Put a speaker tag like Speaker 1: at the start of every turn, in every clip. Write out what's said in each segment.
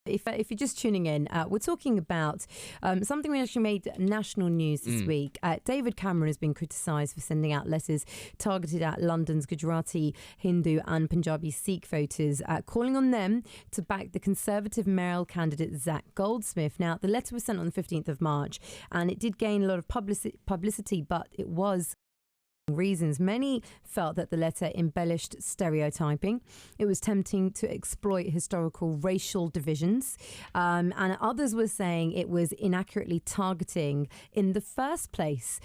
Speaker 1: If you're just tuning in, we're talking about something we actually made national news this week. David Cameron has been criticised for sending out letters targeted at London's Gujarati, Hindu and Punjabi Sikh voters, calling on them to back the Conservative mayoral candidate Zac Goldsmith. Now, the letter was sent on the 15th of March and it did gain a lot of publicity, but it was reasons. Many felt that the letter embellished stereotyping. It was tempting to exploit historical racial divisions. And others were saying it was inaccurately targeting in the first place,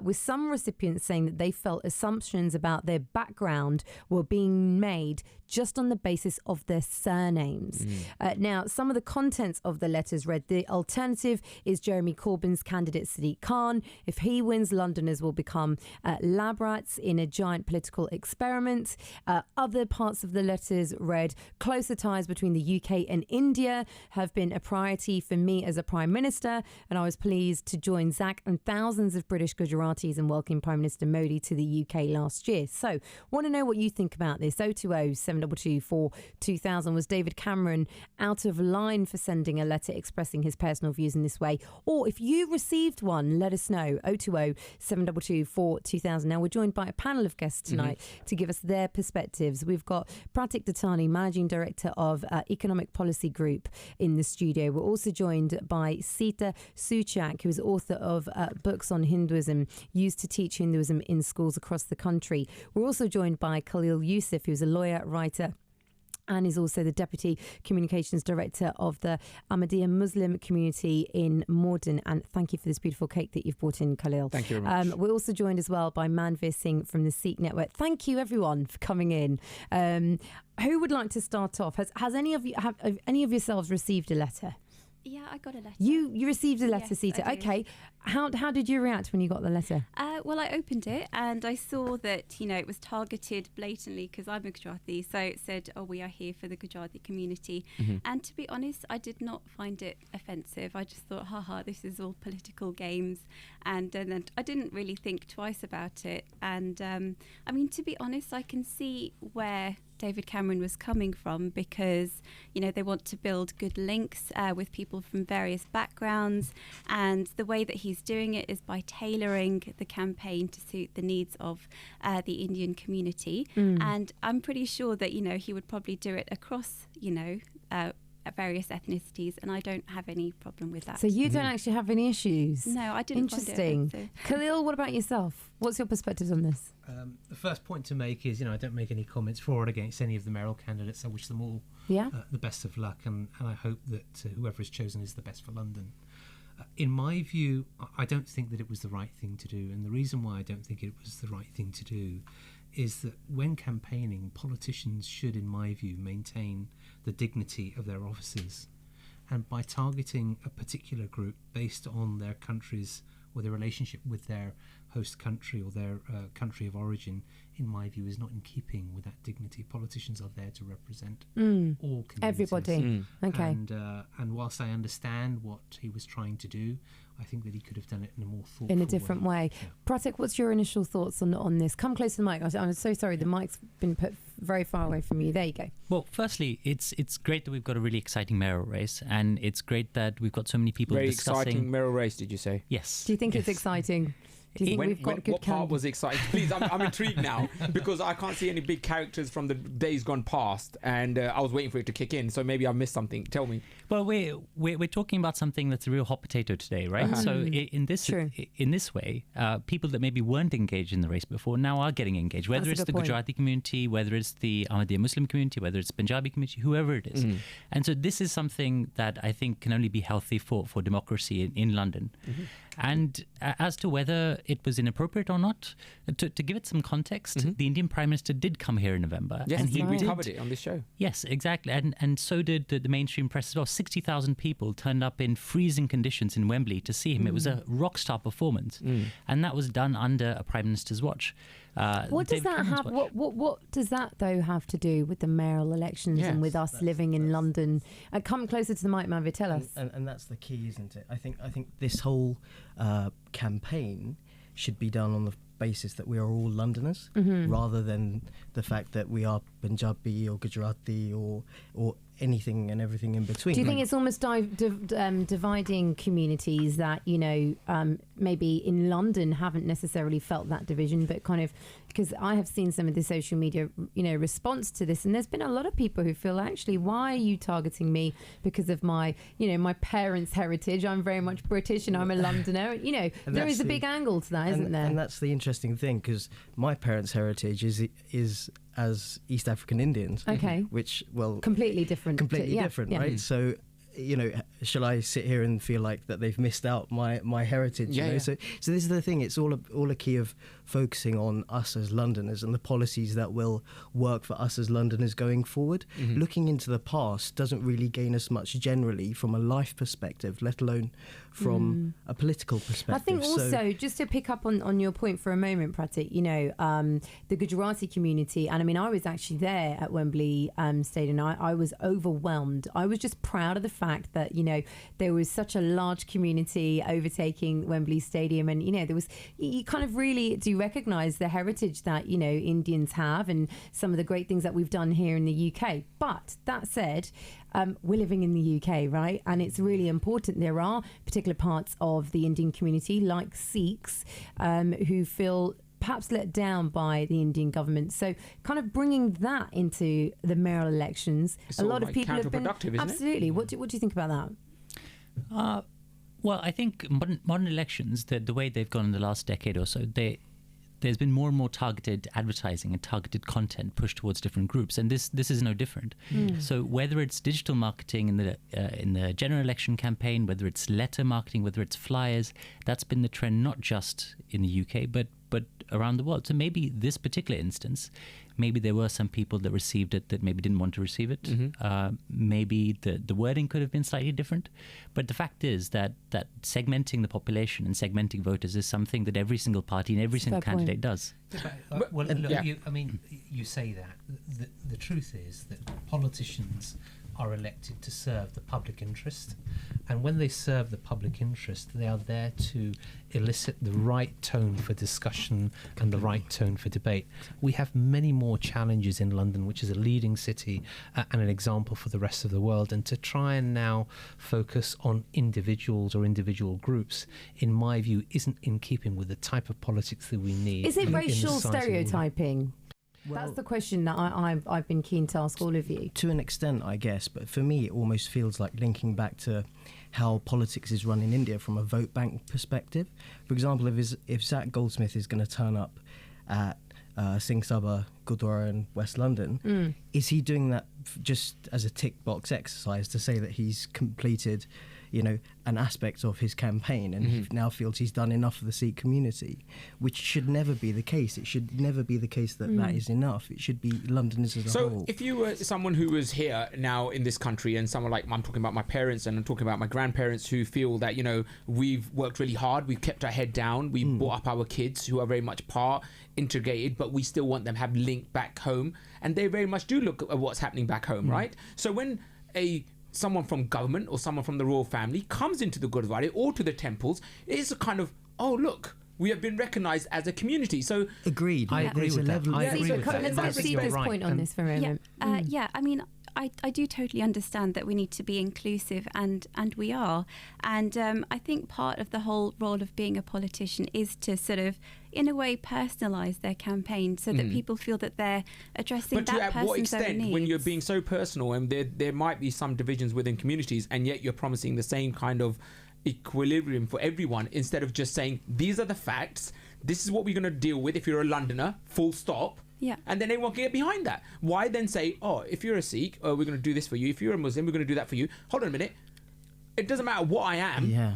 Speaker 1: with some recipients saying that they felt assumptions about their background were being made just on the basis of their surnames. Now, some of the contents of the letters read: the alternative is Jeremy Corbyn's candidate Sadiq Khan. If he wins, Londoners will become lab rats in a giant political experiment. Other parts of the letters read: closer ties between the UK and India have been a priority for me as a Prime Minister, and I was pleased to join Zac and thousands of British Gujaratis in welcoming Prime Minister Modi to the UK last year. So, want to know what you think about this? 020-722-42000. Was David Cameron out of line for sending a letter expressing his personal views in this way? Or if you received one, let us know. 020-722-42000. Now, we're joined by a panel of guests tonight to give us their perspectives. We've got Pratik Dattani, Managing Director of Economic Policy Group, in the studio. We're also joined by Sita Suchak, who is author of books on Hinduism, used to teach Hinduism in schools across the country. We're also joined by Khalil Yusuf, who's a lawyer, writer, and is also the Deputy Communications Director of the Ahmadiyya Muslim community in Morden. And thank you for this beautiful cake that you've brought in, Khalil.
Speaker 2: Thank you very much.
Speaker 1: We're also joined as well by Manvir Singh from the Sikh Network. Thank you, everyone, for coming in. Who would like to start off? Has any of you, have any of yourselves received a letter?
Speaker 3: Yeah, I got a letter.
Speaker 1: You received a letter,
Speaker 3: Yes,
Speaker 1: Sita.
Speaker 3: I did.
Speaker 1: Okay. How did you react when you got the letter?
Speaker 3: Well, I opened it and I saw that, it was targeted blatantly because I'm a Gujarati. So it said, oh, we are here for the Gujarati community. And to be honest, I did not find it offensive. I just thought, haha, this is all political games. And then I didn't really think twice about it. And to be honest, I can see where David Cameron was coming from because, they want to build good links with people from various backgrounds. And the way that he's doing it is by tailoring the campaign to suit the needs of the Indian community. And I'm pretty sure that, he would probably do it across, various ethnicities, and I don't have any problem with that.
Speaker 1: So you don't actually have any issues?
Speaker 3: No, I didn't.
Speaker 1: Interesting.
Speaker 3: Find it offensive.
Speaker 1: Khalil, what about yourself? What's your perspectives on this?
Speaker 4: The first point to make is, I don't make any comments for or against any of the mayoral candidates. I wish them all the best of luck, and I hope that whoever is chosen is the best for London. In my view, I don't think that it was the right thing to do, and the reason why I don't think it was the right thing to do is that when campaigning, politicians should, in my view, maintain the dignity of their offices. And by targeting a particular group based on their countries or their relationship with their host country or their country of origin, in my view, is not in keeping with that dignity. Politicians are there to represent all communities.
Speaker 1: Everybody. Okay.
Speaker 4: And whilst I understand what he was trying to do, I think that he could have done it in a more thoughtful
Speaker 1: in a different way.
Speaker 4: Yeah.
Speaker 1: Pratik, what's your initial thoughts on this? Come close to the mic. I'm so sorry, the mic's been put very far away from you. There you go.
Speaker 5: Well, firstly, it's great that we've got a really exciting mayoral race, and it's great that we've got so many people discussing.
Speaker 2: Very exciting mayoral race, did you say?
Speaker 5: Yes.
Speaker 1: Do you think it's exciting? Do you think we've got good
Speaker 2: what part was exciting? Please, I'm intrigued now because I can't see any big characters from the days gone past, and I was waiting for it to kick in. So maybe I missed something. Tell me.
Speaker 5: Well, we're talking about something that's a real hot potato today, right? So in this way, people that maybe weren't engaged in the race before now are getting engaged. Whether it's the Gujarati community, whether it's the Ahmadiyya Muslim community, whether it's Punjabi community, whoever it is. And so this is something that I think can only be healthy for democracy in London. And as to whether it was inappropriate or not, to give it some context, the Indian Prime Minister did come here in November.
Speaker 2: Yes,
Speaker 5: and
Speaker 2: we covered it on this show.
Speaker 5: Yes, exactly. And so did the mainstream press as well. 60,000 people turned up in freezing conditions in Wembley to see him. It was a rock star performance. And that was done under a Prime Minister's watch.
Speaker 1: What does that have? What does that though have to do with the mayoral elections and with us living in London? Come closer to the mic, Manvir. Tell us.
Speaker 6: And that's the key, isn't it? I think this whole campaign should be done on the basis that we are all Londoners, rather than the fact that we are Punjabi or Gujarati or anything and everything in between.
Speaker 1: Do you think it's almost dividing communities that, maybe in London haven't necessarily felt that division, but kind of, because I have seen some of the social media, response to this, and there's been a lot of people who feel, actually, why are you targeting me because of my, my parents' heritage? I'm very much British and I'm a Londoner. There is a big angle to that, isn't there?
Speaker 6: And that's the interesting thing, because my parents' heritage is as East African Indians.
Speaker 1: Okay.
Speaker 6: Which,
Speaker 1: completely different.
Speaker 6: Different, right?
Speaker 1: Yeah.
Speaker 6: So, shall I sit here and feel like that they've missed out my heritage?
Speaker 2: Yeah.
Speaker 6: So this is the thing. It's all a key of focusing on us as Londoners and the policies that will work for us as Londoners going forward. Mm-hmm. Looking into the past doesn't really gain us much generally from a life perspective, let alone from a political perspective.
Speaker 1: I think also, just to pick up on your point for a moment, Pratik, the Gujarati community, and I mean, I was actually there at Wembley Stadium. I was overwhelmed. I was just proud of the fact that, there was such a large community overtaking Wembley Stadium, and, there was, you kind of really do recognise the heritage that, Indians have and some of the great things that we've done here in the UK. But that said, we're living in the UK, right? And it's really important. There are particular parts of the Indian community, like Sikhs, who feel perhaps let down by the Indian government. So kind of bringing that into the mayoral elections,
Speaker 2: it's
Speaker 1: a lot of people have been... Absolutely. What do you think about that?
Speaker 5: Well, I think modern elections, the way they've gone in the last decade or so, there's been more and more targeted advertising and targeted content pushed towards different groups, and this is no different. So whether it's digital marketing in the general election campaign, whether it's letter marketing, whether it's flyers, that's been the trend not just in the UK but around the world. So maybe this particular instance, maybe there were some people that received it that maybe didn't want to receive it. Mm-hmm. Maybe the wording could have been slightly different. But the fact is that segmenting the population and segmenting voters is something that every single party and every single candidate does.
Speaker 4: You say that. The truth is that politicians are elected to serve the public interest, and when they serve the public interest, they are there to elicit the right tone for discussion and the right tone for debate. We have many more challenges in London, which is a leading city and an example for the rest of the world, and to try and now focus on individuals or individual groups, in my view, isn't in keeping with the type of politics that we need.
Speaker 1: Is it racial stereotyping? Well, that's the question that I've been keen to ask all of you.
Speaker 6: To an extent, I guess, but for me it almost feels like linking back to how politics is run in India from a vote bank perspective. For example, if Zac Goldsmith is going to turn up at Singh Sabha Gurdwara in West London, is he doing that just as a tick box exercise to say that he's completed an aspect of his campaign and he now feels he's done enough for the Sikh community, which should never be the case. It should never be the case that that is enough. It should be Londoners as a whole.
Speaker 2: So if you were someone who was here now in this country, and someone like, I'm talking about my parents and I'm talking about my grandparents, who feel that, we've worked really hard, we've kept our head down, we brought up our kids who are very much integrated, but we still want them to have link back home, and they very much do look at what's happening back home, right? So when someone from government or someone from the royal family comes into the Gurdwara or to the temples, it is a kind of, oh look, we have been recognised as a community. So
Speaker 6: agreed.
Speaker 4: I agree with that.
Speaker 1: Let's see this point on this for a moment.
Speaker 3: I mean, I do totally understand that we need to be inclusive, and we are. And I think part of the whole role of being a politician is to sort of, in a way, personalise their campaign so that people feel that they're addressing that person's own needs. But to what extent,
Speaker 2: when you're being so personal, and there might be some divisions within communities, and yet you're promising the same kind of equilibrium for everyone, instead of just saying, these are the facts, this is what we're going to deal with if you're a Londoner, full stop.
Speaker 3: Yeah.
Speaker 2: And then everyone can get behind that. Why then say, oh, if you're a Sikh, we're going to do this for you. If you're a Muslim, we're going to do that for you. Hold on a minute. It doesn't matter what I am. Yeah.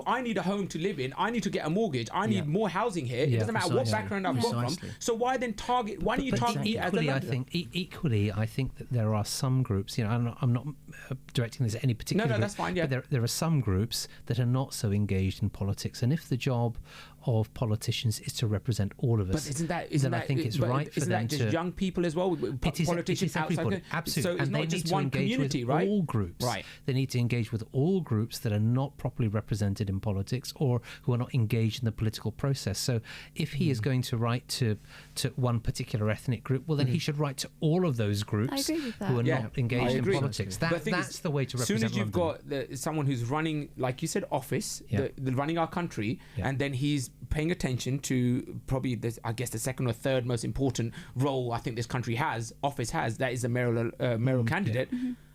Speaker 2: I need a home to live in. I need to get a mortgage. I need more housing here. It doesn't matter what background I've got from. So why then target? Why don't you target me as a Londoner?
Speaker 4: Equally, I think that there are some groups. I'm not directing this at any particular group,
Speaker 2: that's fine. Yeah.
Speaker 4: But there are some groups that are not so engaged in politics, and if the job of politicians is to represent all of us,
Speaker 2: but isn't that
Speaker 4: I think it's right for them
Speaker 2: that just young people as well?
Speaker 4: Politicians, everybody, absolutely.
Speaker 2: So it's
Speaker 4: and
Speaker 2: not
Speaker 4: they
Speaker 2: just
Speaker 4: need to
Speaker 2: one
Speaker 4: engage
Speaker 2: community,
Speaker 4: with
Speaker 2: right?
Speaker 4: all groups.
Speaker 2: Right.
Speaker 4: They need to engage with all groups that are not properly represented in politics or who are not engaged in the political process. So if he is going to write to one particular ethnic group, well, then he should write to all of those groups who are not engaged in politics. That's the way to represent
Speaker 2: As soon as you've got someone who's running, like you said, office, running our country, and then he's paying attention to probably, I guess, the second or third most important role I think this country office has, that is a mayoral candidate.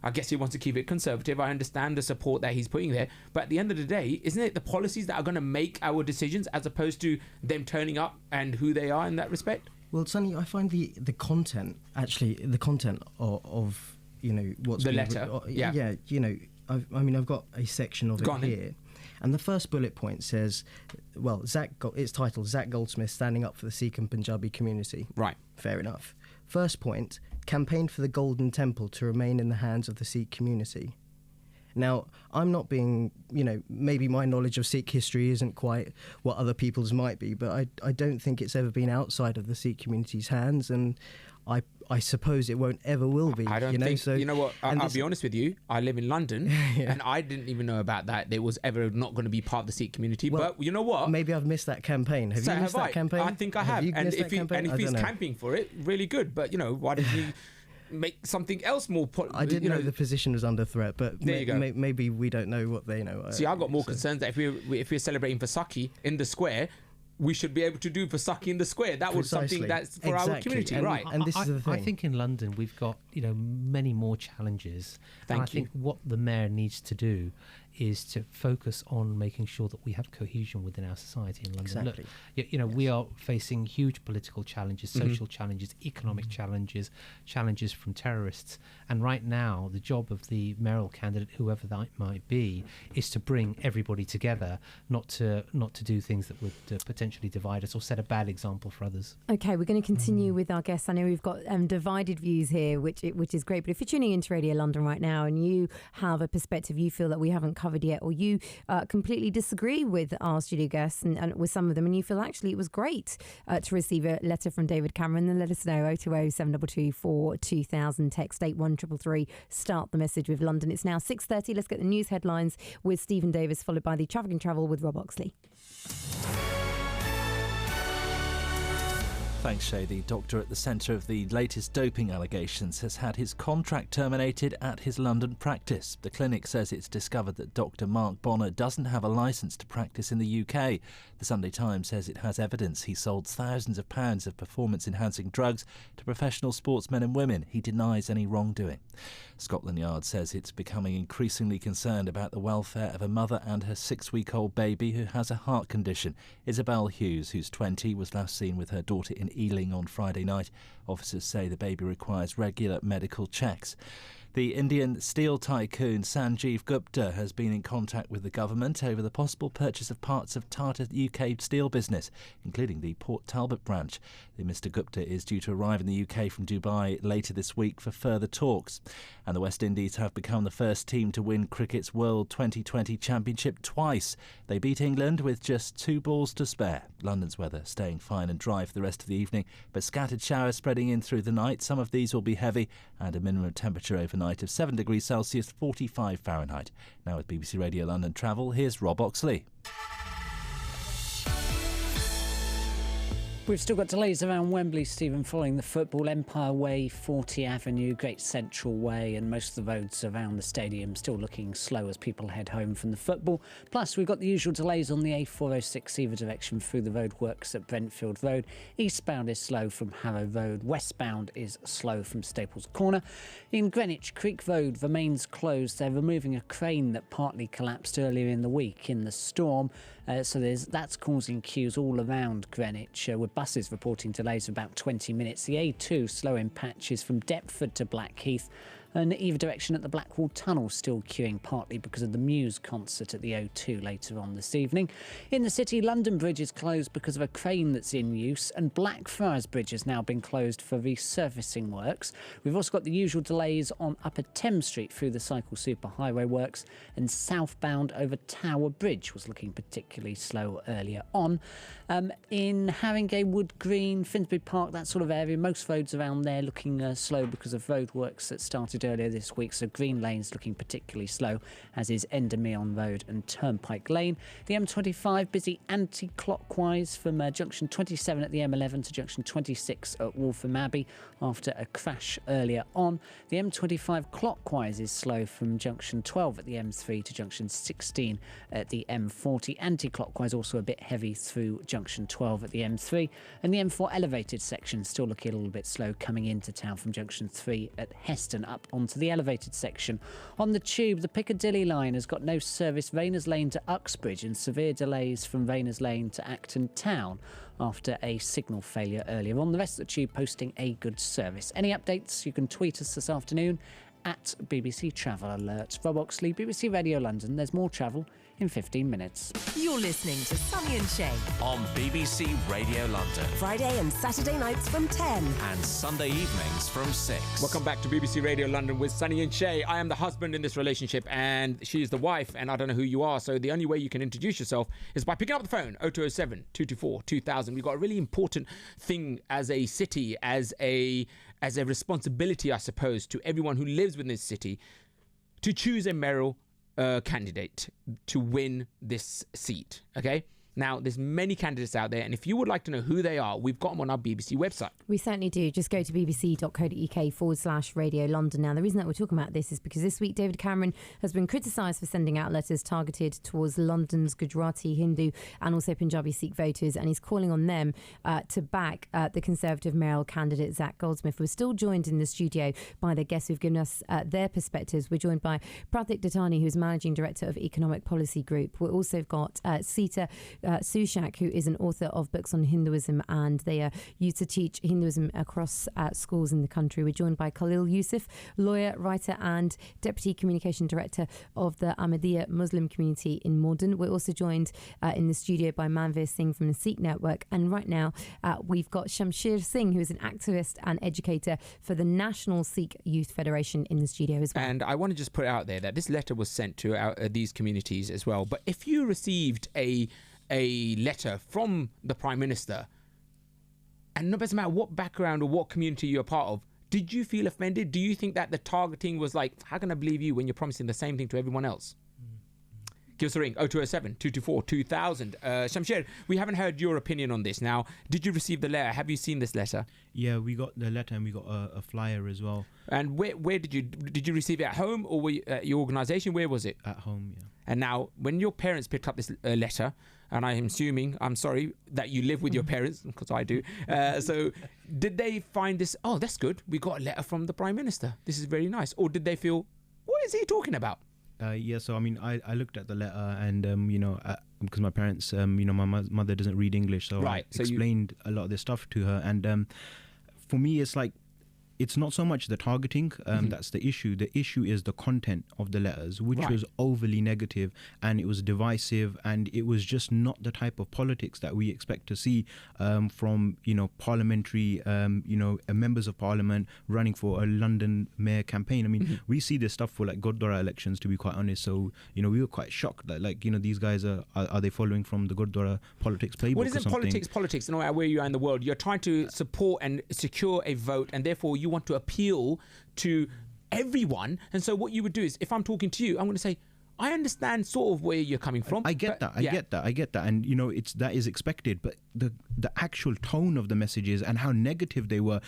Speaker 2: I guess he wants to keep it conservative. I understand the support that he's putting there. But at the end of the day, isn't it the policies that are going to make our decisions as opposed to them turning up and who they are in that respect?
Speaker 6: Well, Sonny, I find the content of what's
Speaker 2: the letter.
Speaker 6: I've got a section of it here. And the first bullet point says, it's titled Zac Goldsmith standing up for the Sikh and Punjabi community.
Speaker 2: Right.
Speaker 6: Fair enough. First point, campaign for the Golden Temple to remain in the hands of the Sikh community. Now, I'm not being, maybe my knowledge of Sikh history isn't quite what other people's might be, but I don't think it's ever been outside of the Sikh community's hands, and I suppose it won't ever will be.
Speaker 2: I don't think. So, you know what? I'll be honest with you. I live in London, and I didn't even know about that. It was ever not going to be part of the Sikh community. Well, but you know what?
Speaker 6: Maybe I've missed that campaign. Have you missed that campaign?
Speaker 2: I think I have. And if he's camping for it, really good. But why didn't he make something else more?
Speaker 6: I didn't know the position was under threat, but
Speaker 2: there you go.
Speaker 6: Maybe we don't know what they know.
Speaker 2: See, I've got more concerns that if we're celebrating for Saki in the square, we should be able to do for Saki in the square. That was something that's for our community, right?
Speaker 6: And this is the thing.
Speaker 4: I think in London we've got many more challenges. I think what the mayor needs to do is to focus on making sure that we have cohesion within our society in London.
Speaker 6: Exactly.
Speaker 4: Look, we are facing huge political challenges, social challenges, economic challenges from terrorists. And right now, the job of the mayoral candidate, whoever that might be, is to bring everybody together, not to do things that would potentially divide us or set a bad example for others.
Speaker 1: Okay, we're going to continue with our guests. I know we've got divided views here, which is great. But if you're tuning into Radio London right now and you have a perspective you feel that we haven't covered yet, or you completely disagree with our studio guests and with some of them, and you feel actually it was great to receive a letter from David Cameron, then let us know. 020 722 4200, text 81333, start the message with London. It's now 6:30. Let's get the news headlines with Stephen Davis, followed by the Traffic and Travel with Rob Oxley.
Speaker 7: Thanks, Shay. The doctor at the centre of the latest doping allegations has had his contract terminated at his London practice. The clinic says it's discovered that Dr Mark Bonner doesn't have a licence to practice in the UK. The Sunday Times says it has evidence he sold thousands of pounds of performance-enhancing drugs to professional sportsmen and women. He denies any wrongdoing. Scotland Yard says it's becoming increasingly concerned about the welfare of a mother and her 6-week-old baby who has a heart condition. Isabel Hughes, who's 20, was last seen with her daughter in Ealing on Friday night. Officers say the baby requires regular medical checks. The Indian steel tycoon Sanjeev Gupta has been in contact with the government over the possible purchase of parts of Tata UK steel business, including the Port Talbot branch. Mr Gupta is due to arrive in the UK from Dubai later this week for further talks. And the West Indies have become the first team to win cricket's World 2020 Championship twice. They beat England with just 2 balls to spare. London's weather staying fine and dry for the rest of the evening, but scattered showers spreading in through the night. Some of these will be heavy, and a minimum temperature overnight of 7 degrees Celsius, 45 Fahrenheit. Now with BBC Radio London Travel, here's Rob Oxley.
Speaker 8: We've still got delays around Wembley, Stephen, following the football. Empire Way, 40 Avenue, Great Central Way, and most of the roads around the stadium still looking slow as people head home from the football. Plus, we've got the usual delays on the A406 either direction through the roadworks at Brentfield Road. Eastbound is slow from Harrow Road. Westbound is slow from Staples Corner. In Greenwich, Creek Road remains closed. They're removing a crane that partly collapsed earlier in the week in the storm. So that's causing queues all around Greenwich, with buses reporting delays of about 20 minutes. The A2 slow in patches from Deptford to Blackheath, and either direction at the Blackwall Tunnel still queuing, partly because of the Muse concert at the O2 later on this evening. In the city, London Bridge is closed because of a crane that's in use, and Blackfriars Bridge has now been closed for resurfacing works. We've also got the usual delays on Upper Thames Street through the Cycle Superhighway works, and southbound over Tower Bridge was looking particularly slow earlier on. In Haringey, Wood Green, Finsbury Park, that sort of area, most roads around there looking slow because of roadworks that started started earlier this week, so Green Lane's looking particularly slow, as is Endermeon Road and Turnpike Lane. The M25 busy anti-clockwise from junction 27 at the M11 to junction 26 at Waltham Abbey after a crash earlier on. The M25 clockwise is slow from junction 12 at the M3 to junction 16 at the M40. Anti-clockwise also a bit heavy through junction 12 at the M3, and the M4 elevated section still looking a little bit slow coming into town from junction 3 at Heston up onto the elevated section. On the tube, the Piccadilly line has got no service Rayners Lane to Uxbridge and severe delays from Rayners Lane to Acton Town after a signal failure earlier on. The rest of the tube posting a good service. Any updates, you can tweet us this afternoon at BBC Travel Alert. Rob Oxley, BBC Radio London. There's more travel in 15 minutes.
Speaker 9: You're listening to Sonny and Shay
Speaker 10: on BBC Radio London.
Speaker 9: Friday and Saturday nights from 10
Speaker 10: and Sunday evenings from 6.
Speaker 2: Welcome back to BBC Radio London with Sonny and Shay. I am the husband in this relationship and she is the wife, and I don't know who you are, so the only way you can introduce yourself is by picking up the phone, 0207 224 2000. We've got a really important thing as a city, as a responsibility, I suppose, to everyone who lives within this city to choose a mayoral candidate to win this seat. Okay, now there's many candidates out there, and if you would like to know who they are, we've got them on our BBC website.
Speaker 1: We certainly do. Just go to bbc.co.uk/Radio London. Now, the reason that we're talking about this is because this week David Cameron has been criticised for sending out letters targeted towards London's Gujarati, Hindu and also Punjabi Sikh voters, and he's calling on them to back the Conservative mayoral candidate Zac Goldsmith. We're still joined in the studio by the guests who've given us their perspectives. We're joined by Pratik Dattani, who's Managing Director of Economic Policy Group. We've also got Sita Sushak, who is an author of books on Hinduism, and they used to teach Hinduism across schools in the country. We're joined by Khalil Yusuf, lawyer, writer and Deputy Communication Director of the Ahmadiyya Muslim community in Morden. We're also joined in the studio by Manvir Singh from the Sikh Network, and right now we've got Shamsher Singh, who is an activist and educator for the National Sikh Youth Federation in the studio as well.
Speaker 2: And I want to just put it out there that this letter was sent to these communities as well, but if you received a letter from the Prime Minister, and no matter what background or what community you're part of, did you feel offended? Do you think that the targeting was like, how can I believe you when you're promising the same thing to everyone else? Give us a ring, 0207 224 2000. Shamsher, we haven't heard your opinion on this. Now, did you receive the letter? Have you seen this letter?
Speaker 11: Yeah, we got the letter and we got a flyer as well.
Speaker 2: And where did you receive it at home, or were you, at your organisation? Where was it?
Speaker 11: At home, yeah.
Speaker 2: And now, when your parents picked up this letter, and I'm assuming, I'm sorry, that you live with your parents, because I do. So did they find this, oh, that's good, we got a letter from the Prime Minister, this is very nice? Or did they feel, what is he talking about?
Speaker 11: Yeah, so I mean, I looked at the letter and, because my parents, my mother doesn't read English, so
Speaker 2: right.
Speaker 11: I explained a lot of this stuff to her. And for me, it's like, it's not so much the targeting that's the issue. The issue is the content of the letters, which was overly negative, and it was divisive, and it was just not the type of politics that we expect to see from parliamentary members of parliament running for a London mayor campaign. I mean, we see this stuff for like Gurdwara elections, to be quite honest. So we were quite shocked that these guys are they following from the Gurdwara politics playbook?
Speaker 2: What isn't politics? No matter where you are in the world, you're trying to support and secure a vote, and therefore you want to appeal to everyone. And so what you would do is, if I'm talking to you, I'm going to say, I understand sort of where you're coming from.
Speaker 11: I get that. And that is expected, but the actual tone of the messages and how negative they were,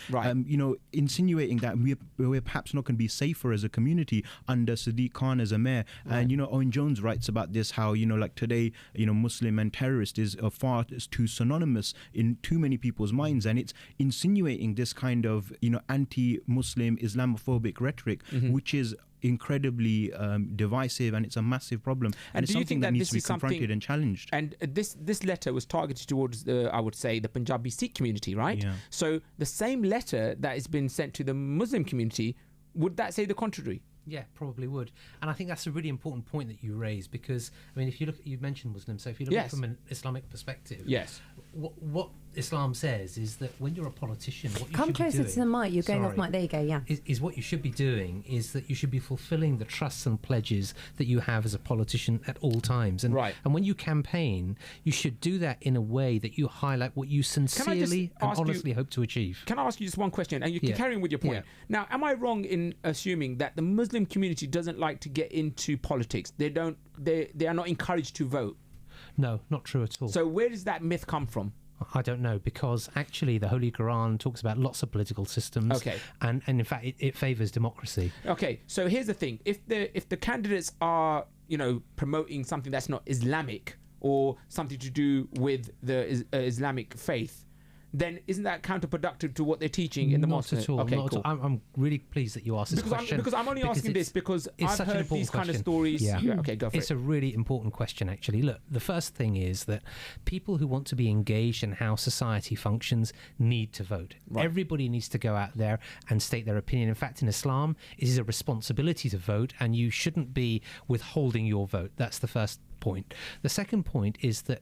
Speaker 11: insinuating that we're perhaps not going to be safer as a community under Sadiq Khan as a mayor. And Owen Jones writes about this, how today Muslim and terrorist is far too synonymous in too many people's minds, and it's insinuating this kind of anti-Muslim Islamophobic rhetoric, which is incredibly divisive, and it's a massive problem, and it's something that needs to be confronted and challenged.
Speaker 2: And this letter was targeted towards I would say the Punjabi Sikh community, right?
Speaker 11: Yeah.
Speaker 2: So the same letter that has been sent to the Muslim community, would that say the contrary?
Speaker 4: Yeah, probably would. And I think that's a really important point that you raise, because I mean, if you look, you mentioned Muslims, so if you look at it from an Islamic perspective,
Speaker 2: yes,
Speaker 4: what Islam says is that when you're a politician, what you
Speaker 1: Come
Speaker 4: should
Speaker 1: closer
Speaker 4: be doing,
Speaker 1: to the mic. You're going off mic. There you go. Yeah.
Speaker 4: Is what you should be doing is that you should be fulfilling the trusts and pledges that you have as a politician at all times. And and when you campaign, you should do that in a way that you highlight what you sincerely and honestly hope to achieve.
Speaker 2: Can I ask you just one question? And you can carry on with your point. Now, am I wrong in assuming that the Muslim community doesn't like to get into politics? They are not encouraged to vote.
Speaker 4: No, not true at all.
Speaker 2: So where does that myth come from?
Speaker 4: I don't know, because actually the Holy Quran talks about lots of political systems.
Speaker 2: Okay.
Speaker 4: And in fact, it favours democracy.
Speaker 2: Okay, so here's the thing. If the candidates are, promoting something that's not Islamic or something to do with the Islamic faith, then isn't that counterproductive to what they're teaching in the mosque?
Speaker 4: Not at all.
Speaker 2: Okay,
Speaker 4: not
Speaker 2: cool.
Speaker 4: at all. I'm really pleased that you asked this question.
Speaker 2: Because I'm only asking this because I've heard these kind of stories.
Speaker 4: Yeah.
Speaker 2: Okay, go for it.
Speaker 4: It's a really important question, actually. Look, the first thing is that people who want to be engaged in how society functions need to vote. Right. Everybody needs to go out there and state their opinion. In fact, in Islam, it is a responsibility to vote, and you shouldn't be withholding your vote. That's the first point. The second point is that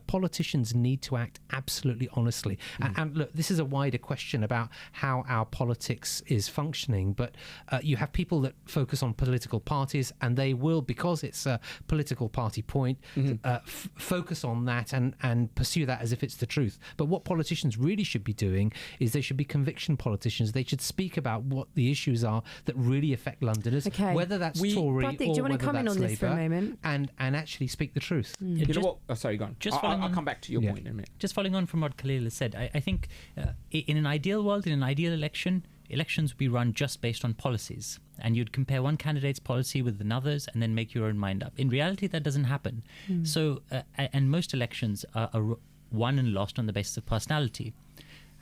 Speaker 4: politicians need to act absolutely honestly. And look, this is a wider question about how our politics is functioning, but you have people that focus on political parties, and they will, because it's a political party point, focus on that and pursue that as if it's the truth. But what politicians really should be doing is they should be conviction politicians. They should speak about what the issues are that really affect Londoners, whether that's Tory
Speaker 1: Pratik,
Speaker 4: or
Speaker 1: do you want
Speaker 4: whether
Speaker 1: to comment
Speaker 4: that's
Speaker 1: on this for a
Speaker 4: Labour,
Speaker 1: moment?
Speaker 4: and actually speak the truth.
Speaker 2: You know what? Oh, sorry, go on. I'll come back to your point in a minute.
Speaker 5: Just following on from what Khalil has said, I think in an ideal world, in an ideal election, elections would be run just based on policies, and you'd compare one candidate's policy with another's and then make your own mind up. In reality, that doesn't happen. So, and most elections are won and lost on the basis of personality.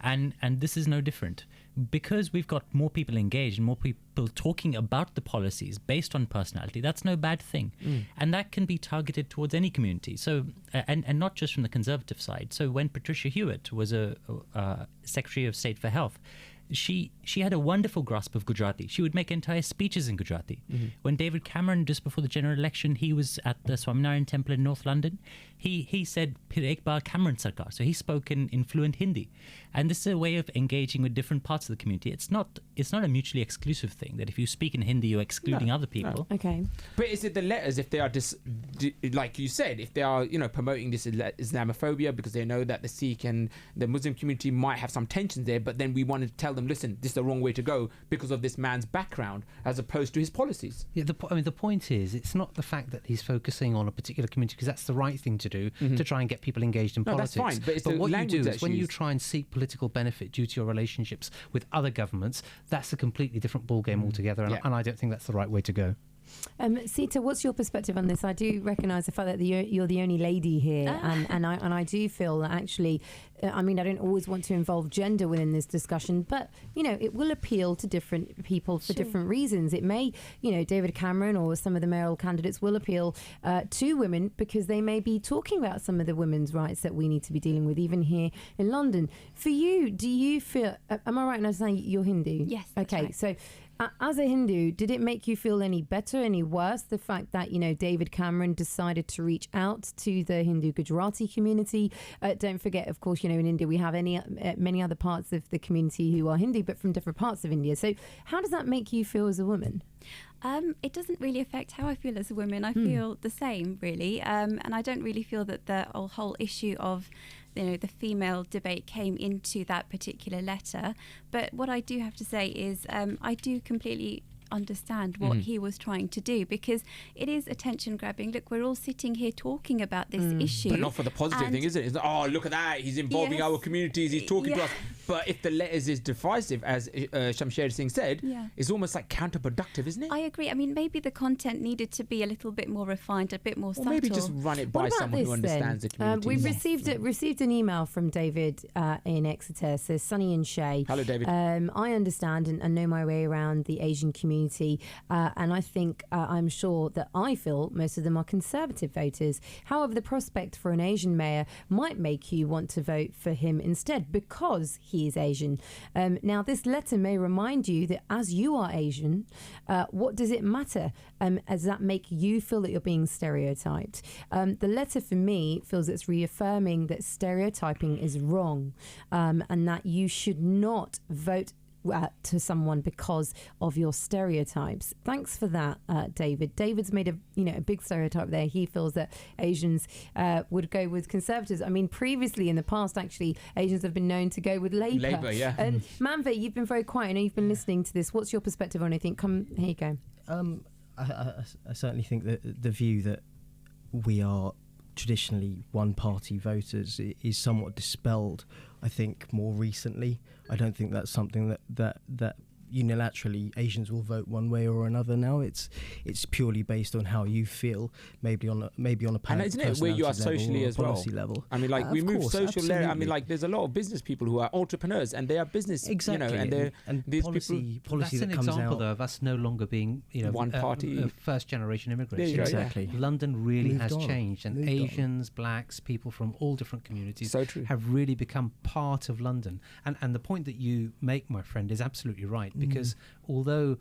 Speaker 5: And this is no different. Because we've got more people engaged and more people talking about the policies based on personality, that's no bad thing. And that can be targeted towards any community. So, and not just from the Conservative side. So when Patricia Hewitt was a Secretary of State for Health, she had a wonderful grasp of Gujarati. She would make entire speeches in Gujarati. When David Cameron, just before the general election, he was at the Swaminarayan Temple in North London, he said, Phir ek baar Cameron Sarkar. So he spoke in fluent Hindi. And this is a way of engaging with different parts of the community. It's not a mutually exclusive thing, that if you speak in Hindi, you're excluding other people.
Speaker 1: No. Okay.
Speaker 2: But is it the letters, if they are, like you said, if they are, promoting this Islamophobia because they know that the Sikh and the Muslim community might have some tensions there, but then we want to tell them, listen, this is the wrong way to go because of this man's background as opposed to his policies.
Speaker 4: Yeah, the point is, it's not the fact that he's focusing on a particular community, because that's the right thing to do to try and get people engaged in politics.
Speaker 2: That's fine, but it's the
Speaker 4: what you
Speaker 2: language
Speaker 4: do is when you try and seek political benefit due to your relationships with other governments, that's a completely different ballgame altogether, and I don't think that's the right way to go.
Speaker 1: Sita, what's your perspective on this? I do recognise the fact that you're the only lady here, and I do feel that actually, I don't always want to involve gender within this discussion, but it will appeal to different people for different reasons. It may, David Cameron or some of the mayoral candidates will appeal to women because they may be talking about some of the women's rights that we need to be dealing with, even here in London. For you, do you feel? Am I right in saying you're Hindu?
Speaker 3: Yes.
Speaker 1: Okay,
Speaker 3: right.
Speaker 1: so. As a Hindu, did it make you feel any better, any worse, the fact that, David Cameron decided to reach out to the Hindu Gujarati community? Don't forget, of course, in India we have many other parts of the community who are Hindu, but from different parts of India. So how does that make you feel as a woman?
Speaker 3: It doesn't really affect how I feel as a woman. I feel the same, really. And I don't really feel that the whole issue of the female debate came into that particular letter. But what I do have to say is I do completely understand what he was trying to do, because it is attention grabbing. Look, we're all sitting here talking about this issue,
Speaker 2: but not for the positive thing, is it? It's like, oh, look at that, he's involving our communities, he's talking to us. But if the letters is divisive, as Shamsher Singh said, it's almost like counterproductive, isn't it?
Speaker 3: I agree. Maybe the content needed to be a little bit more refined, a bit more subtle.
Speaker 2: Maybe just run it by someone who understands the community.
Speaker 1: We've received an email from David in Exeter. Says, Sunny and Shay.
Speaker 2: Hello, David.
Speaker 1: I understand and know my way around the Asian community community, and I think I'm sure that I feel most of them are Conservative voters. However, the prospect for an Asian mayor might make you want to vote for him instead because he is Asian. Now, this letter may remind you that as you are Asian, what does it matter? Does that make you feel that you're being stereotyped? The letter for me feels it's reaffirming that stereotyping is wrong, and that you should not vote to someone because of your stereotypes. Thanks for that, David. David's made a big stereotype there. He feels that Asians would go with Conservatives. I mean, previously in the past, actually, Asians have been known to go with Labour.
Speaker 2: Labour, yeah.
Speaker 1: And Manvir, you've been very quiet. I know you've been listening to this. What's your perspective on anything? Come, here you go.
Speaker 6: I certainly think that the view that we are traditionally one-party voters is somewhat dispelled, I think, more recently. I don't think that's something that unilaterally Asians will vote one way or another now. It's purely based on how you feel, maybe on a
Speaker 2: and isn't it where you are socially as well?
Speaker 6: Level.
Speaker 2: I mean, like we move social layer. I mean, like there's a lot of business people who are entrepreneurs and they are business,
Speaker 6: exactly.
Speaker 2: and
Speaker 6: these
Speaker 4: policy
Speaker 6: that's
Speaker 4: that
Speaker 6: an
Speaker 4: comes
Speaker 6: example
Speaker 4: out of us no longer being
Speaker 2: one party,
Speaker 4: first generation immigrants.
Speaker 6: Exactly.
Speaker 4: London really has changed, and Asians, blacks, people from all different communities have really become part of London. And the point that you make, my friend, is absolutely right, because although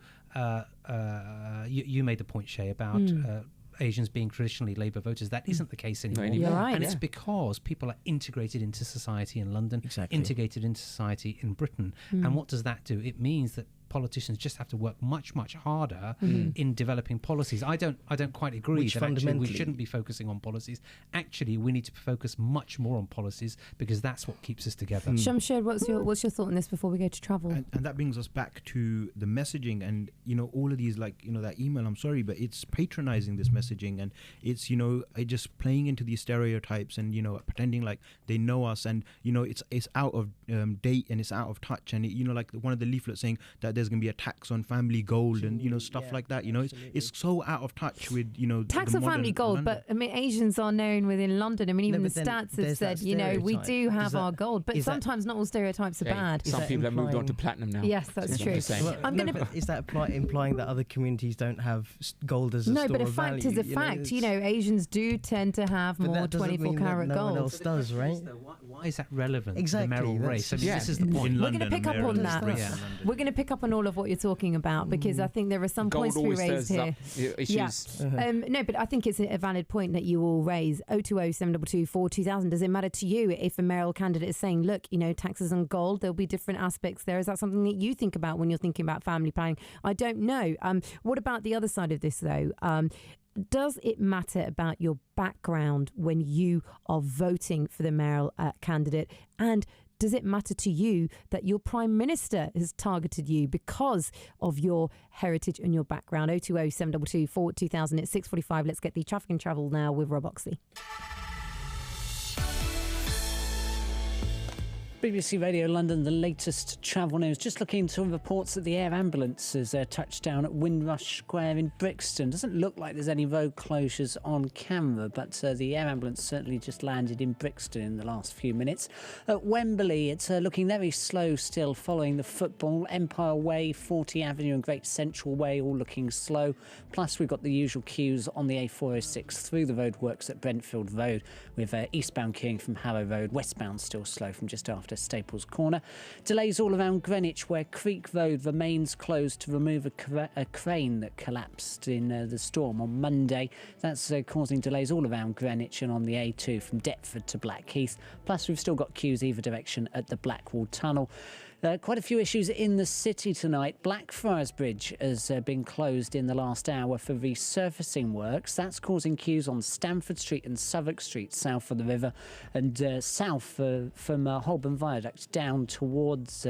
Speaker 4: you made the point, Shay, about Asians being traditionally Labour voters, that isn't the case anymore.
Speaker 1: You're right,
Speaker 4: and it's because people are integrated into society in London, integrated into society in Britain. And what does that do? It means that politicians just have to work much harder in developing policies. I don't quite agree that actually we shouldn't be focusing on policies. Actually, we need to focus much more on policies because that's what keeps us together.
Speaker 1: Shamshed, what's your thought on this before we go to travel?
Speaker 11: And that brings us back to the messaging and all of these, like that email. I'm sorry, but it's patronizing, this messaging, and it's just playing into these stereotypes and pretending like they know us, and it's out of date and it's out of touch, and like one of the leaflets saying that there's going to be a tax on family gold and stuff like that. It's so out of touch with
Speaker 1: tax on family gold. London. But I mean, Asians are known within London. I mean, even the stats have said we do have our gold, but sometimes not all stereotypes are bad.
Speaker 2: Some people have moved on to platinum now.
Speaker 1: Yes, that's true.
Speaker 6: Is that implying that other communities don't have gold as a store
Speaker 1: but a
Speaker 6: of
Speaker 1: fact
Speaker 6: value?
Speaker 1: is a fact. Asians do tend to have more 24 karat gold.
Speaker 6: No one else does, right?
Speaker 4: Why is that relevant?
Speaker 6: Exactly.
Speaker 4: To the Mayoral race. I mean, this is the point.
Speaker 1: We're going to pick up on that. We're going to pick up on all of what you're talking about because I think there are some points to be raised here.
Speaker 2: Issues.
Speaker 1: No, but I think it's a valid point that you all raise. 020 722 42000. Does it matter to you if a mayoral candidate is saying, look, taxes on gold, there'll be different aspects there? Is that something that you think about when you're thinking about family planning? I don't know. What about the other side of this, though? Does it matter about your background when you are voting for the mayoral candidate? And does it matter to you that your Prime Minister has targeted you because of your heritage and your background? 020 722 42000. It's 6:45. Let's get the traffic and travel now with Rob Oxley.
Speaker 8: BBC Radio London, the latest travel news. Just looking into reports that the air ambulance has touched down at Windrush Square in Brixton. Doesn't look like there's any road closures on camera, but the air ambulance certainly just landed in Brixton in the last few minutes. At Wembley, it's looking very slow still following the football. Empire Way, 40 Avenue and Great Central Way all looking slow. Plus, we've got the usual queues on the A406 through the roadworks at Brentfield Road, with eastbound queuing from Harrow Road, westbound still slow from just after Staples Corner. Delays all around Greenwich, where Creek Road remains closed to remove a crane that collapsed in the storm on Monday. That's causing delays all around Greenwich and on the A2 from Deptford to Blackheath. Plus, we've still got queues either direction at the Blackwall Tunnel. Quite a few issues in the city tonight. Blackfriars Bridge has been closed in the last hour for resurfacing works. That's causing queues on Stamford Street and Southwark Street south of the river, and south from Holborn Viaduct down towards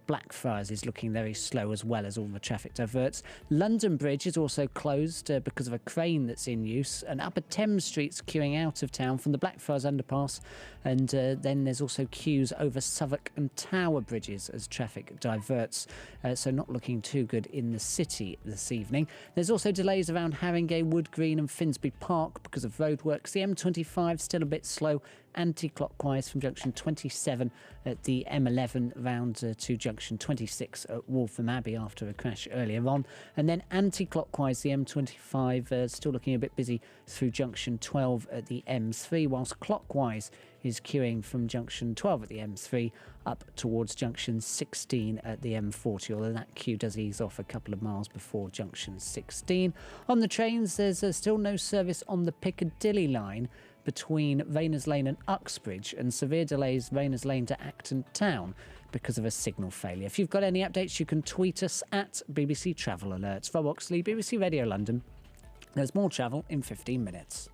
Speaker 8: Blackfriars is looking very slow, as well as all the traffic diverts. London Bridge is also closed because of a crane that's in use, and Upper Thames Street's queuing out of town from the Blackfriars underpass, and then there's also queues over Southwark and Tower bridges as traffic diverts, so not looking too good in the city this evening. There's also delays around Haringey, Wood Green and Finsbury Park because of roadworks. The M25 still a bit slow, anti-clockwise from junction 27 at the M11 round to junction junction 26 at Waltham Abbey after a crash earlier on. And then anti-clockwise, the M25 still looking a bit busy through junction 12 at the M3, whilst clockwise is queuing from junction 12 at the M3 up towards junction 16 at the M40, although that queue does ease off a couple of miles before junction 16. On the trains, there's still no service on the Piccadilly line between Rayners Lane and Uxbridge, and severe delays Rayners Lane to Acton Town because of a signal failure. If you've got any updates, you can tweet us at BBC Travel Alerts. Rob Oxley, BBC Radio London. There's more travel in 15 minutes.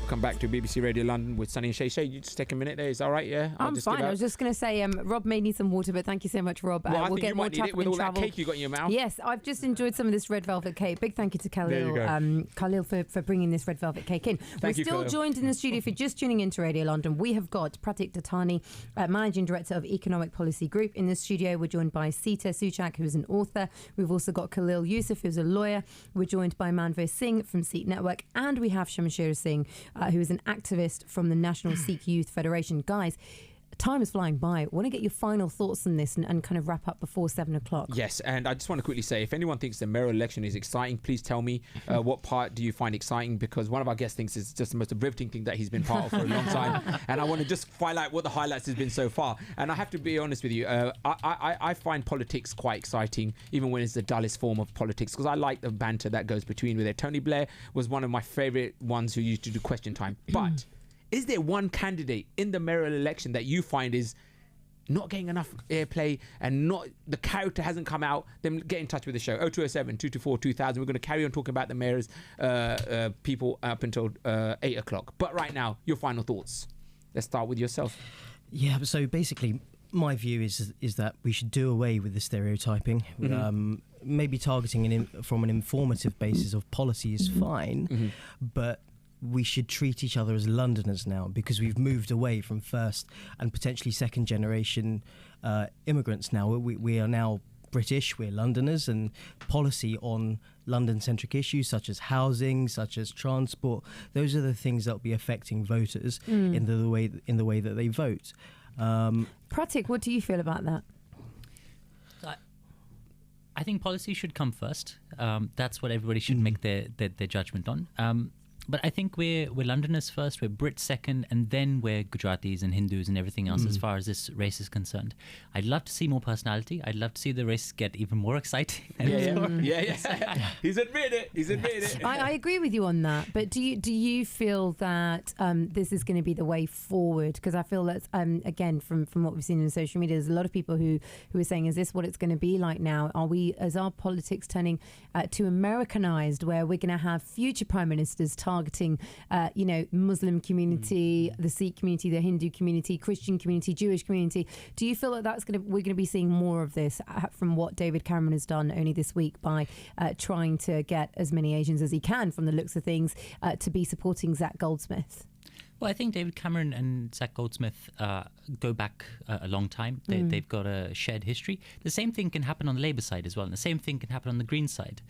Speaker 2: Welcome back to BBC Radio London with Sunny and Shay. Shay, you just take a minute there. Is that all right? Yeah,
Speaker 1: I'm fine. I was just going to say, Rob may need some water, but thank you so much, Rob.
Speaker 2: Well,
Speaker 1: we'll get more
Speaker 2: traffic with all that cake you got in your mouth.
Speaker 1: Yes, I've just enjoyed some of this red velvet cake. Big thank you to Khalil for bringing this red velvet cake in. We're still joined in the studio. If you're just tuning into Radio London, we have got Pratik Dattani, Managing Director of Economic Policy Group, in the studio. We're joined by Sita Suchak, who's an author. We've also got Khalil Yusuf, who's a lawyer. We're joined by Manvir Singh from Sikh Network, and we have Shamshir Singh, who is an activist from the National Sikh Youth Federation. Guys, time is flying by. I want to get your final thoughts on this and kind of wrap up before 7 o'clock.
Speaker 2: Yes, and I just want to quickly say, if anyone thinks the mayoral election is exciting, please tell me what part do you find exciting, because one of our guests thinks it's just the most riveting thing that he's been part of for a long time, and I want to just highlight what the highlights has been so far. And I have to be honest with you, I find politics quite exciting, even when it's the dullest form of politics, because I like the banter that goes between with it. Tony Blair was one of my favourite ones who used to do question time, but is there one candidate in the mayoral election that you find is not getting enough airplay and not the character hasn't come out? Then get in touch with the show. 0207 224 2000. We're going to carry on talking about the mayor's people up until 8 o'clock. But right now, your final thoughts. Let's start with yourself.
Speaker 6: Yeah, so basically, my view is that we should do away with the stereotyping. Maybe targeting from an informative basis of policy is fine, but we should treat each other as Londoners now, because we've moved away from first and potentially second generation immigrants now. We are now British, we're Londoners, and policy on London-centric issues such as housing, such as transport, those are the things that will be affecting voters in the way that they vote.
Speaker 1: Pratik, what do you feel about that?
Speaker 5: I think policy should come first. That's what everybody should make their judgment on. But I think we're Londoners first, we're Brits second, and then we're Gujaratis and Hindus and everything else as far as this race is concerned. I'd love to see more personality. I'd love to see the race get even more exciting.
Speaker 2: He's admitted it.
Speaker 1: I agree with you on that. But do you feel that this is going to be the way forward? Because I feel that, again, from what we've seen in social media, there's a lot of people who are saying, is this what it's going to be like now? Is our politics turning too Americanized, where we're going to have future prime ministers targeting, Muslim community, the Sikh community, the Hindu community, Christian community, Jewish community? Do you feel that we're going to be seeing more of this from what David Cameron has done only this week by trying to get as many Asians as he can, from the looks of things, to be supporting Zac Goldsmith?
Speaker 5: Well, I think David Cameron and Zac Goldsmith go back a long time. They've got a shared history. The same thing can happen on the Labour side as well, and the same thing can happen on the Green side.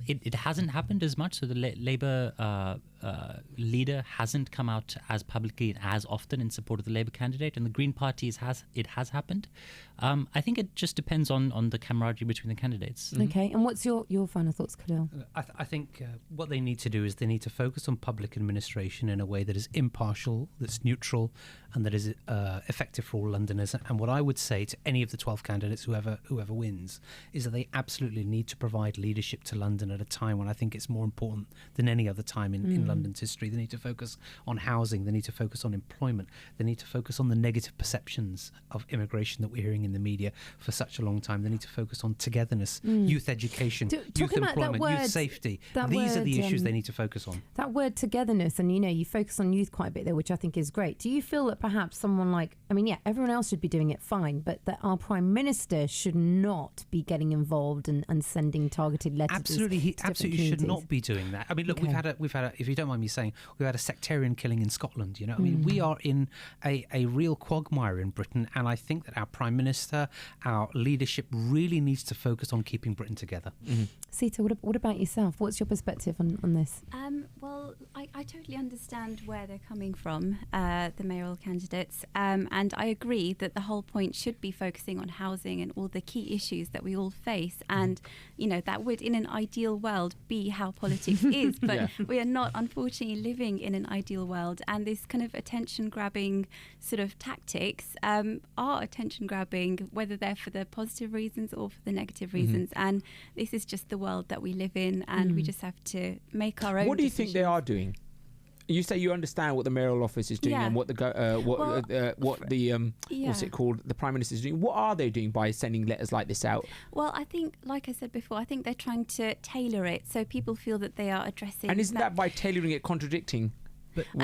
Speaker 5: It hasn't happened as much, so the Labour leader hasn't come out as publicly and as often in support of the Labour candidate, and the Green Party it has happened. I think it just depends on the camaraderie between the candidates.
Speaker 1: Okay, and what's your final thoughts, Khalil?
Speaker 4: I think what they need to do is they need to focus on public administration in a way that is impartial, that's neutral, and that is effective for all Londoners. And what I would say to any of the 12 candidates, whoever wins, is that they absolutely need to provide leadership to London at a time when I think it's more important than any other time in London's history. They need to focus on housing, they need to focus on employment, they need to focus on the negative perceptions of immigration that we're hearing in the media for such a long time. They need to focus on togetherness, youth education, youth employment, youth safety. These are the issues they need to focus on.
Speaker 1: That word togetherness, and you focus on youth quite a bit there, which I think is great. Do you feel that perhaps someone like, everyone else should be doing it fine, but that our Prime Minister should not be getting involved and sending targeted letters?
Speaker 4: Absolutely, he absolutely should not be doing that. Look, we've had a, if you don't mind me saying, we've had a sectarian killing in Scotland. We are in a real quagmire in Britain, and I think that our Prime Minister, our leadership really needs to focus on keeping Britain together.
Speaker 1: Sita, what about yourself? What's your perspective on this?
Speaker 3: Well, I totally understand where they're coming from, the mayoral candidates, and And I agree that the whole point should be focusing on housing and all the key issues that we all face. And, that would, in an ideal world, be how politics is. But we are not, unfortunately, living in an ideal world. And this kind of attention-grabbing sort of tactics are attention-grabbing, whether they're for the positive reasons or for the negative reasons. And this is just the world that we live in, and we just have to make our own
Speaker 2: What do you
Speaker 3: decisions.
Speaker 2: think they are doing? You say you understand what the mayoral office is doing and what the what's it called, the Prime Minister is doing. What are they doing by sending letters like this out?
Speaker 3: Well, I think, like I said before, I think they're trying to tailor it so people feel that they are addressing.
Speaker 2: And isn't that by tailoring it contradicting?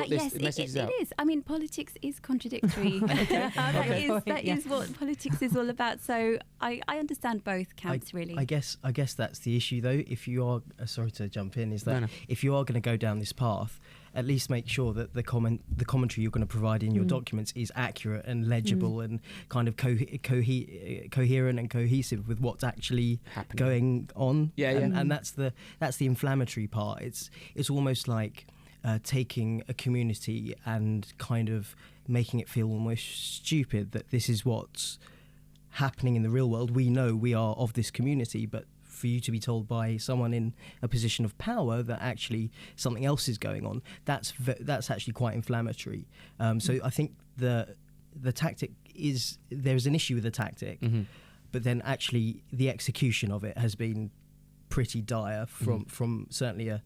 Speaker 3: Yes, it is. I mean, politics is contradictory. That is what politics is all about. So I understand both camps, really.
Speaker 6: I guess that's the issue, though. If you are, sorry to jump in, is that if you are going to go down this path, at least make sure that the commentary you're going to provide in your documents is accurate and legible and kind of coherent and cohesive with what's actually going on. And that's the inflammatory part. It's almost like taking a community and kind of making it feel almost stupid that this is what's happening in the real world. We know we are of this community, but for you to be told by someone in a position of power that actually something else is going on, that's actually quite inflammatory. So I think the tactic is, there's an issue with the tactic, but then actually the execution of it has been pretty dire from certainly a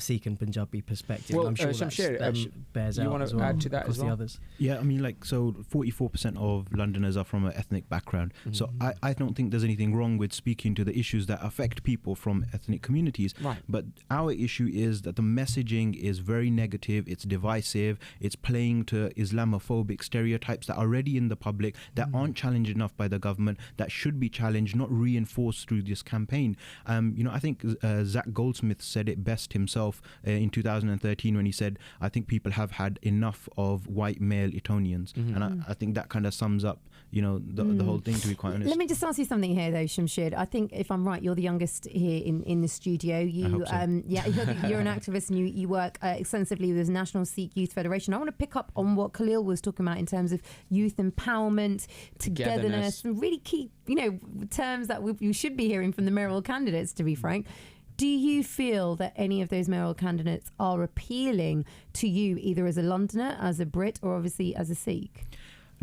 Speaker 6: Sikh and Punjabi perspective.
Speaker 2: Well,
Speaker 6: I'm sure that bears out. You want to add to that as well? The others?
Speaker 11: Yeah, I mean, so 44% of Londoners are from an ethnic background. So I don't think there's anything wrong with speaking to the issues that affect people from ethnic communities.
Speaker 2: Right.
Speaker 11: But our issue is that the messaging is very negative, it's divisive, it's playing to Islamophobic stereotypes that are already in the public, that aren't challenged enough by the government, that should be challenged, not reinforced through this campaign. I think Zac Goldsmith said it best himself in 2013 when he said, I think people have had enough of white male Etonians. And I think that kind of sums up, the whole thing, to be quite honest.
Speaker 1: Let me just ask you something here, though, Shamshed. I think, if I'm right, you're the youngest here in the studio. You,
Speaker 11: I hope so.
Speaker 1: You're an activist and you work extensively with the National Sikh Youth Federation. I want to pick up on what Khalil was talking about in terms of youth empowerment, togetherness, and really key, terms that you should be hearing from the mayoral candidates, to be frank. Do you feel that any of those mayoral candidates are appealing to you, either as a Londoner, as a Brit, or obviously as a Sikh?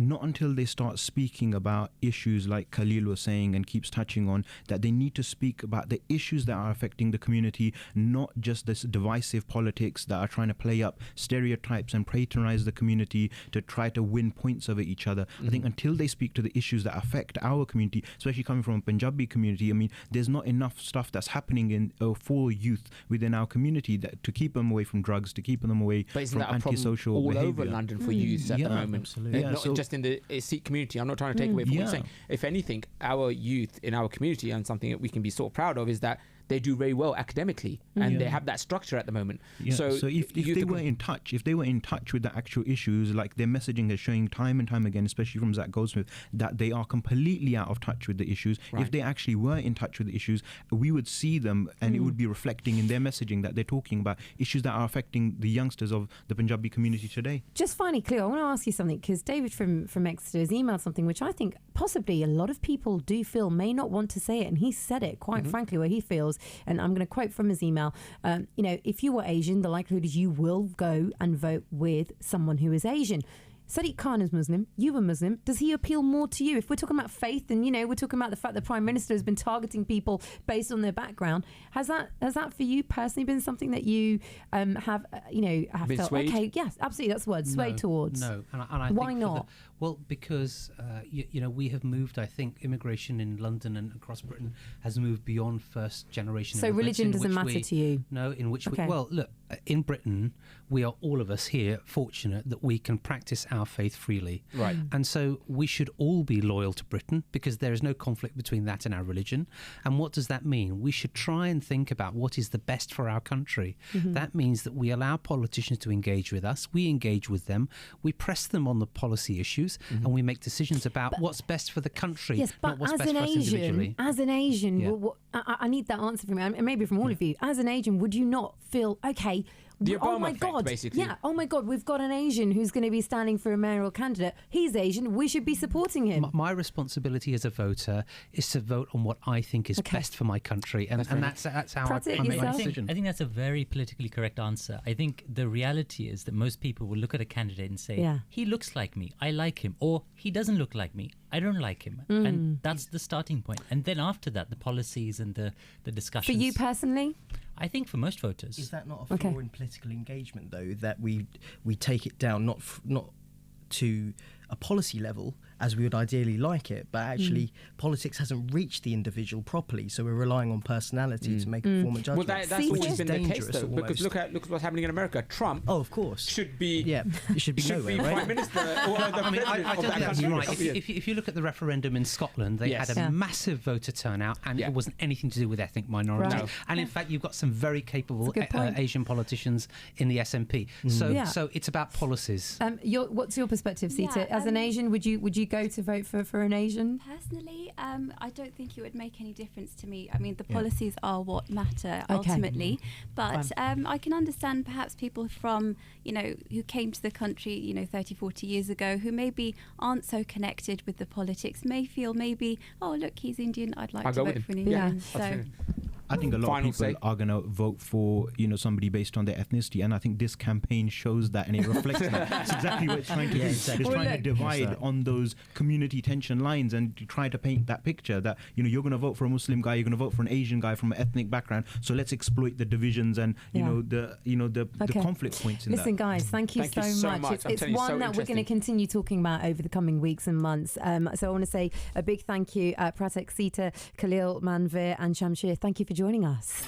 Speaker 11: Not until they start speaking about issues like Khalil was saying and keeps touching on, that they need to speak about the issues that are affecting the community, not just this divisive politics that are trying to play up stereotypes and patronize the community to try to win points over each other. I think until they speak to the issues that affect our community, especially coming from a Punjabi community, I mean, there's not enough stuff that's happening for youth within our community to keep them away from drugs, to keep them away from antisocial
Speaker 2: all
Speaker 11: behavior.
Speaker 2: Over London for youth at the moment.
Speaker 11: Absolutely.
Speaker 2: Not just in the Sikh community. I'm not trying to take away from what you're saying. If anything, our youth in our community, and something that we can be sort of proud of, is that they do very well academically and they have that structure at the moment. So if they were in touch with the actual issues, like their messaging is showing time and time again, especially from Zac Goldsmith, that they are completely out of touch with the issues. Right. If they actually were in touch with the issues, we would see them and it would be reflecting in their messaging that they're talking about issues that are affecting the youngsters of the Punjabi community today.
Speaker 1: Just finally, Cleo, I want to ask you something, because David from Exeter has emailed something which I think possibly a lot of people do feel may not want to say it, and he said it quite frankly where he feels, and I'm going to quote from his email, if you were Asian, the likelihood is you will go and vote with someone who is Asian. Sadiq Khan is Muslim, you were Muslim. Does he appeal more to you? If we're talking about faith and, we're talking about the fact the Prime Minister has been targeting people based on their background, has that for you personally been something that you have felt,
Speaker 2: swayed?
Speaker 1: okay, yes, absolutely, that's the word, swayed towards?
Speaker 4: No, and I
Speaker 1: Why
Speaker 4: think
Speaker 1: not?
Speaker 4: Because we have moved. I think immigration in London and across Britain has moved beyond first generation.
Speaker 1: So religion doesn't matter to you?
Speaker 4: No, in which look, in Britain, we are all of us here fortunate that we can practice our faith freely.
Speaker 2: Right.
Speaker 4: And so we should all be loyal to Britain because there is no conflict between that and our religion. And what does that mean? We should try and think about what is the best for our country. That means that we allow politicians to engage with us. We engage with them. We press them on the policy issues and we make decisions about what's best for the country,
Speaker 1: yes, but
Speaker 4: not what's
Speaker 1: as
Speaker 4: best
Speaker 1: an
Speaker 4: for us individually.
Speaker 1: As an Asian, I need that answer from you, and maybe from all of you. As an Asian, would you not feel, okay,
Speaker 2: The Obama
Speaker 1: oh my
Speaker 2: effect,
Speaker 1: God,
Speaker 2: basically.
Speaker 1: yeah, oh my God, we've got an Asian who's going to be standing for a mayoral candidate. He's Asian, we should be supporting him.
Speaker 4: My responsibility as a voter is to vote on what I think is best for my country, and that's how I make my decision.
Speaker 5: I think that's a very politically correct answer. I think the reality is that most people will look at a candidate and say, he looks like me, I like him, or he doesn't look like me, I don't like him. And that's the starting point. And then after that, the policies and the discussions.
Speaker 1: For you personally?
Speaker 5: I think for most voters.
Speaker 6: Is that not a flaw in political engagement, though, that we take it down not to a policy level as we would ideally like it, but actually politics hasn't reached the individual properly, so we're relying on personality to make a form of judgment.
Speaker 2: Well, that's always been the case, though, because look at what's happening in America. Trump,
Speaker 6: of course,
Speaker 2: should be
Speaker 6: it should be nowhere, right?
Speaker 2: Prime Minister or the president of that country.
Speaker 4: Right. If you look at the referendum in Scotland, they had a massive voter turnout, and it wasn't anything to do with ethnic minorities. Right. And in fact, you've got some very capable Asian politicians in the SNP. So it's about policies.
Speaker 1: What's your perspective, Sita? As an Asian, would you go to vote for an Asian?
Speaker 3: Personally, I don't think it would make any difference to me. I mean, the policies are what matter ultimately. But I can understand perhaps people from, who came to the country, 30, 40 years ago, who maybe aren't so connected with the politics, may feel maybe, oh, look, he's Indian, I'd like to vote for an Indian.
Speaker 11: I think a lot of people are going to vote for, somebody based on their ethnicity, and I think this campaign shows that, and it reflects that. That's exactly what it's trying to do. Exactly. It's trying to divide on those community tension lines and to try to paint that picture that, you're going to vote for a Muslim guy, you're going to vote for an Asian guy from an ethnic background, so let's exploit the divisions and, the conflict points in that.
Speaker 1: Listen, guys, thank you so much. It's one that we're going to continue talking about over the coming weeks and months. So I want to say a big thank you, Pratik, Sita, Khalil, Manvir and Shamshir. Thank you for joining us.